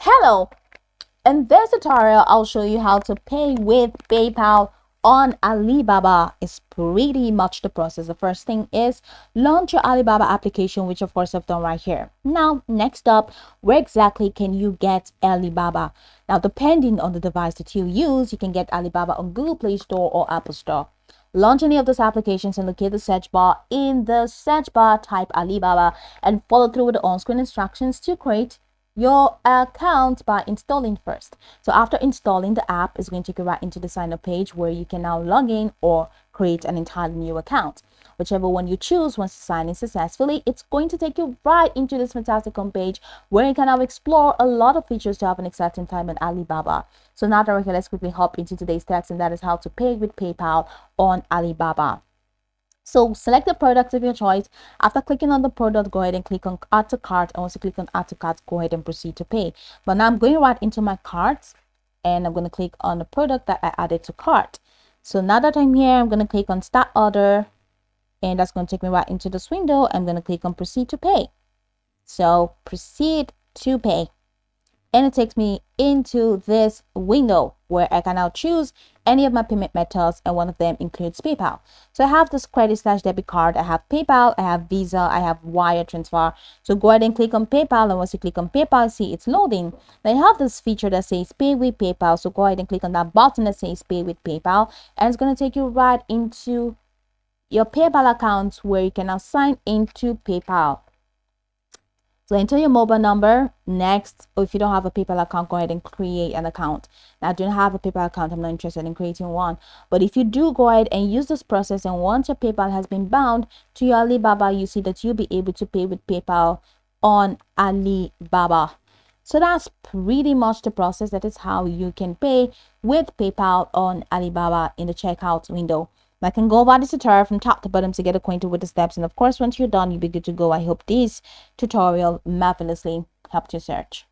Hello, in this tutorial I'll show you how to pay with PayPal on Alibaba. It's pretty much the process. The first thing is launch your Alibaba application, which of course I've done right here. Now next up, where exactly can you get Alibaba? Now depending on the device that you use, you can get Alibaba on Google Play Store or Apple Store. Launch any of those applications and locate the search bar. In the search bar, type Alibaba and follow through with the on-screen instructions to create your account by installing first. So after installing the app, is going to take you right into the sign up page where you can now log in or create an entirely new account. Whichever one you choose, once you sign in successfully, it's going to take you right into this fantastic homepage where you can now explore a lot of features to have an exciting time at Alibaba. So now that we're here, let's quickly hop into today's text, and that is how to pay with PayPal on Alibaba. So select the product of your choice. After clicking on the product, go ahead and click on add to cart, and once you click on add to cart, go ahead and proceed to pay. But now I'm going right into my cart and I'm going to click on the product that I added to cart. So now that I'm here, I'm going to click on start order, and that's going to take me right into this window. I'm going to click on proceed to pay. So proceed to pay, and it takes me into this window where I can now choose any of my payment methods, and one of them includes PayPal. So I have this credit/debit card, I have PayPal, I have Visa, I have wire transfer. So go ahead and click on PayPal, and once you click on PayPal, see it's loading. Then you have this feature that says pay with PayPal. So go ahead and click on that button that says pay with PayPal, and it's going to take you right into your PayPal account where you can now sign into PayPal. So enter your mobile number next, or if you don't have a PayPal account, go ahead and create an account. Now I don't have a PayPal account, I'm not interested in creating one. But if you do, go ahead and use this process, and once your PayPal has been bound to your Alibaba, you see that you'll be able to pay with PayPal on Alibaba. So that's pretty much the process. That is how you can pay with PayPal on Alibaba in the checkout window. I can go over this tutorial from top to bottom to get acquainted with the steps, and of course once you're done, you'll be good to go. I hope this tutorial marvelously helped you search.